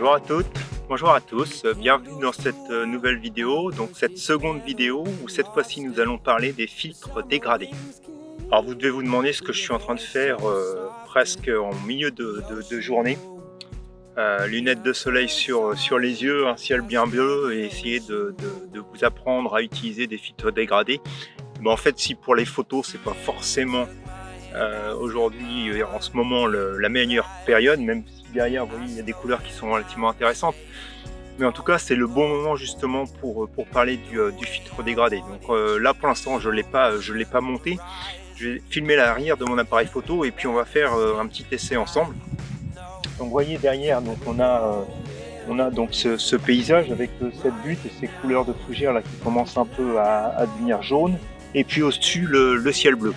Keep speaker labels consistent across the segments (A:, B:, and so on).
A: Bonjour à toutes, bonjour à tous, bienvenue dans cette nouvelle vidéo, donc cette seconde vidéo où cette fois-ci nous allons parler des filtres dégradés. Alors vous devez vous demander ce que je suis en train de faire presque en milieu de journée. Lunettes de soleil sur les yeux, un ciel bien bleu et essayer de vous apprendre à utiliser des filtres dégradés. En fait, si pour les photos c'est pas forcément aujourd'hui en ce moment la meilleure période, même si derrière vous voyez il y a des couleurs qui sont relativement intéressantes, mais en tout cas c'est le bon moment justement pour parler du filtre dégradé. Donc là pour l'instant je l'ai pas monté. Je vais filmer l'arrière de mon appareil photo et puis on va faire un petit essai ensemble. Donc vous voyez derrière, donc on a donc ce paysage avec cette butte et ces couleurs de fougère là qui commencent un peu à devenir jaune, et puis au-dessus le ciel bleu.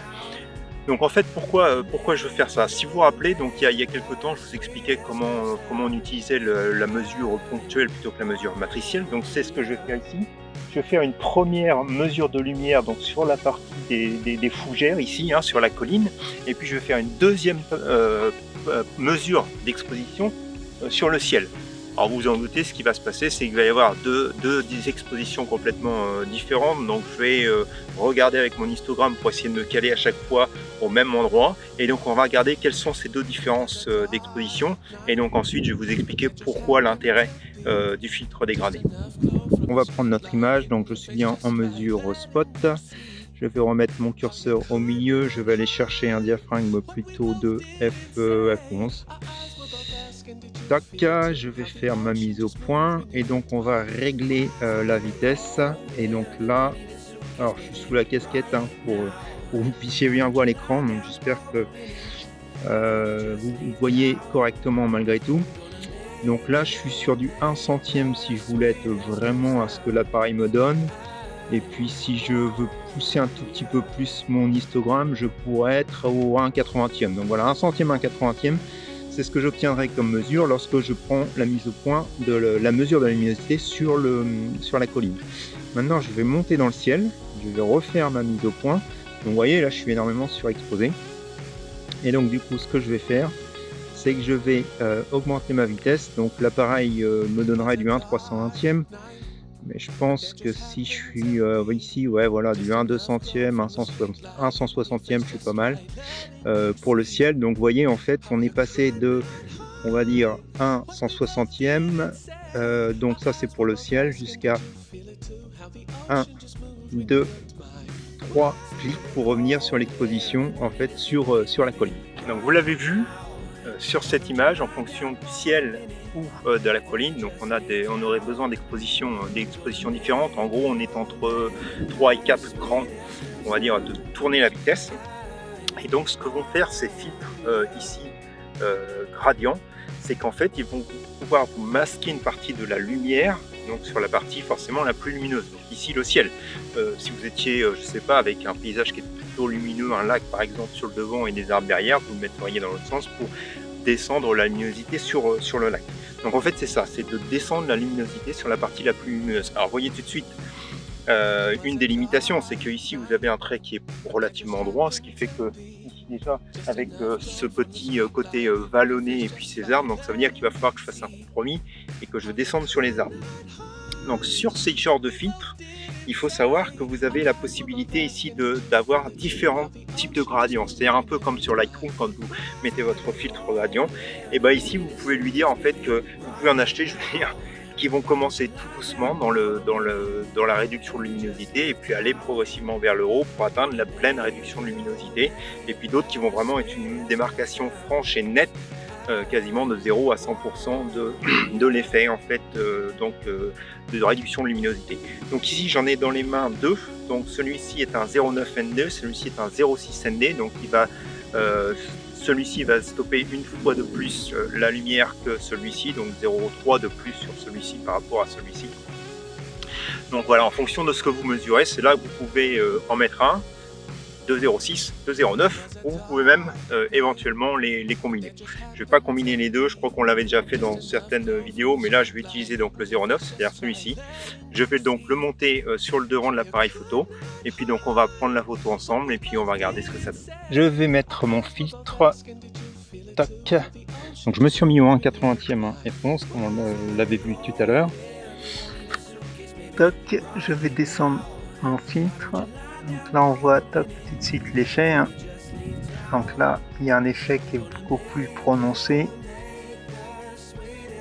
A: Donc en fait pourquoi je veux faire ça? Si vous vous rappelez, donc il y a quelques temps je vous expliquais comment on utilisait la mesure ponctuelle plutôt que la mesure matricielle. Donc c'est ce que je vais faire ici. Je vais faire une première mesure de lumière donc sur la partie des fougères ici, sur la colline, et puis je vais faire une deuxième mesure d'exposition sur le ciel. Alors vous vous en doutez, ce qui va se passer, c'est qu'il va y avoir deux expositions complètement différentes. Donc je vais regarder avec mon histogramme pour essayer de me caler à chaque fois au même endroit. Et donc on va regarder quelles sont ces deux différences d'exposition. Et donc ensuite je vais vous expliquer pourquoi l'intérêt du filtre dégradé. On va prendre notre image, donc je suis bien en mesure spot. Je vais remettre mon curseur au milieu, je vais aller chercher un diaphragme plutôt de F11. Tac, je vais faire ma mise au point et donc on va régler la vitesse. Et donc là, alors je suis sous la casquette pour que vous puissiez bien voir l'écran, donc j'espère que vous voyez correctement malgré tout. Donc là je suis sur du 1 centième si je voulais être vraiment à ce que l'appareil me donne. Et puis si je veux pousser un tout petit peu plus mon histogramme, je pourrais être au 1/80e. Donc voilà, 1 centième, 1/80e, c'est ce que j'obtiendrai comme mesure lorsque je prends la mise au point de la mesure de la luminosité sur la colline. Maintenant je vais monter dans le ciel, je vais refaire ma mise au point. Donc vous voyez là je suis énormément surexposé. Et donc du coup ce que je vais faire, c'est que je vais augmenter ma vitesse. Donc l'appareil me donnerait du 1/320e. Mais je pense que si je suis ici, ouais, voilà, du 1/200e, 1/160e, je suis pas mal pour le ciel. Donc vous voyez, en fait, on est passé de, on va dire, 1/160e, donc ça c'est pour le ciel, jusqu'à 1, 2, 3 clics pour revenir sur l'exposition, en fait, sur la colline. Donc vous l'avez vu sur cette image, en fonction du ciel ou de la colline, donc on aurait besoin d'expositions différentes. En gros on est entre 3 et 4 crans, on va dire, de tourner la vitesse. Et donc ce que vont faire ces filtres ici gradients, c'est qu'en fait ils vont pouvoir vous masquer une partie de la lumière, donc sur la partie forcément la plus lumineuse. Donc ici le ciel, si vous étiez je sais pas, avec un paysage qui est plutôt lumineux, un lac par exemple sur le devant et des arbres derrière, vous le metteriez dans l'autre sens pour descendre la luminosité sur le lac. Donc en fait c'est ça, c'est de descendre la luminosité sur la partie la plus lumineuse. Alors vous voyez tout de suite une des limitations, c'est que ici vous avez un trait qui est relativement droit, ce qui fait que ici déjà avec ce petit côté vallonné et puis ces arbres, donc ça veut dire qu'il va falloir que je fasse un compromis et que je descende sur les arbres. Donc sur ces genres de filtres, il faut savoir que vous avez la possibilité ici d'avoir différents types de gradients. C'est-à-dire un peu comme sur Lightroom quand vous mettez votre filtre gradient. Et bien ici vous pouvez lui dire en fait que vous pouvez en acheter, je veux dire, qui vont commencer tout doucement dans la réduction de luminosité et puis aller progressivement vers le haut pour atteindre la pleine réduction de luminosité. Et puis d'autres qui vont vraiment être une démarcation franche et nette, quasiment de 0 à 100% de l'effet en fait, de réduction de luminosité. Donc ici j'en ai dans les mains deux, donc celui-ci est un 0,9 ND, celui-ci est un 0,6 ND, donc celui-ci va stopper une fois de plus la lumière que celui-ci, donc 0,3 de plus sur celui-ci par rapport à celui-ci. Donc voilà, en fonction de ce que vous mesurez, c'est là que vous pouvez en mettre un, 2,06, 2,09, ou vous pouvez même éventuellement les combiner. Je ne vais pas combiner les deux, je crois qu'on l'avait déjà fait dans certaines vidéos, mais là je vais utiliser donc le 0,9, c'est-à-dire celui-ci. Je vais donc le monter sur le devant de l'appareil photo, et puis donc on va prendre la photo ensemble, et puis on va regarder ce que ça donne. Je vais mettre mon filtre, tac, Donc je me suis mis au 1/80e F11 comme on l'avait vu tout à l'heure. Toc, je vais descendre mon filtre. Donc là on voit toc, tout de suite l'effet. Donc là il y a un effet qui est beaucoup plus prononcé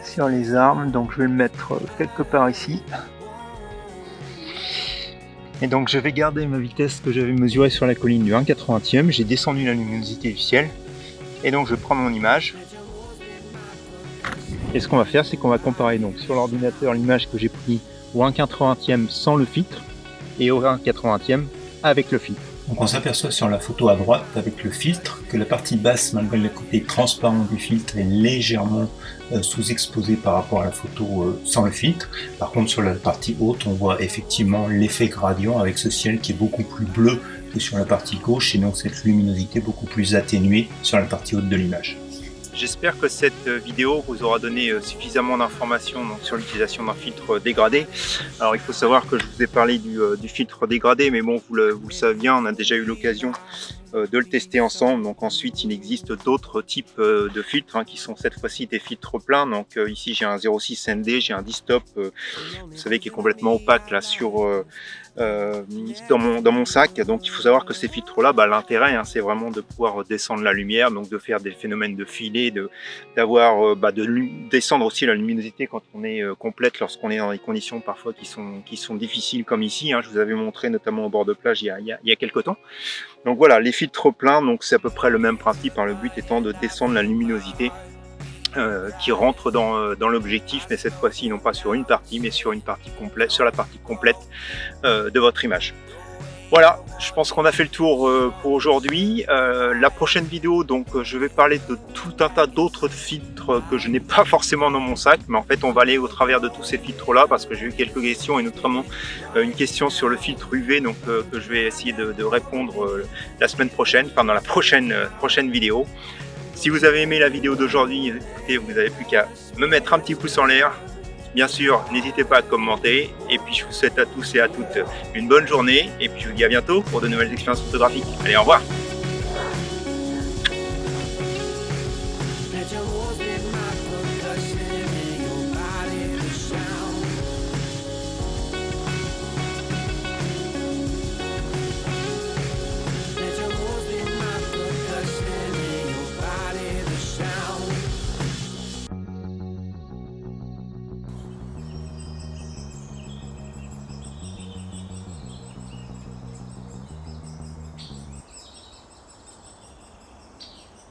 A: sur les armes. Donc je vais le mettre quelque part ici. Et donc je vais garder ma vitesse que j'avais mesurée sur la colline du 1/80e. J'ai descendu la luminosité du ciel. Et donc je prends mon image. Et ce qu'on va faire, c'est qu'on va comparer donc sur l'ordinateur l'image que j'ai prise au 1/80e sans le filtre et au 1/80e avec le filtre.
B: Donc on s'aperçoit sur la photo à droite avec le filtre que la partie basse, malgré le côté transparent du filtre, est légèrement sous-exposée par rapport à la photo sans le filtre. Par contre sur la partie haute, on voit effectivement l'effet gradient avec ce ciel qui est beaucoup plus bleu que sur la partie gauche et donc cette luminosité beaucoup plus atténuée sur la partie haute de l'image.
A: J'espère que cette vidéo vous aura donné suffisamment d'informations sur l'utilisation d'un filtre dégradé. Alors il faut savoir que je vous ai parlé du filtre dégradé, mais bon, vous le savez bien, on a déjà eu l'occasion de le tester ensemble. Donc ensuite il existe d'autres types de filtres qui sont cette fois-ci des filtres pleins. Donc ici j'ai un 06 ND, j'ai un D-Stop, vous savez, qui est complètement opaque là dans mon sac. Donc il faut savoir que ces filtres là, l'intérêt c'est vraiment de pouvoir descendre la lumière, donc de faire des phénomènes de filet, de descendre aussi la luminosité quand on est complète, lorsqu'on est dans des conditions parfois qui sont difficiles comme ici. Je vous avais montré notamment au bord de plage il y a quelques temps. Donc voilà, les filtres pleins, donc c'est à peu près le même principe, le but étant de descendre la luminosité qui rentre dans l'objectif, mais cette fois-ci non pas sur une partie, mais sur une partie complète, sur la partie complète de votre image. Voilà, je pense qu'on a fait le tour pour aujourd'hui. La prochaine vidéo, donc je vais parler de tout un tas d'autres filtres que je n'ai pas forcément dans mon sac, mais en fait on va aller au travers de tous ces filtres là parce que j'ai eu quelques questions et notamment une question sur le filtre UV, donc que je vais essayer de répondre la semaine prochaine, enfin dans la prochaine vidéo. Si vous avez aimé la vidéo d'aujourd'hui, écoutez, vous n'avez plus qu'à me mettre un petit pouce en l'air. Bien sûr, n'hésitez pas à commenter. Et puis je vous souhaite à tous et à toutes une bonne journée. Et puis je vous dis à bientôt pour de nouvelles expériences photographiques. Allez, au revoir!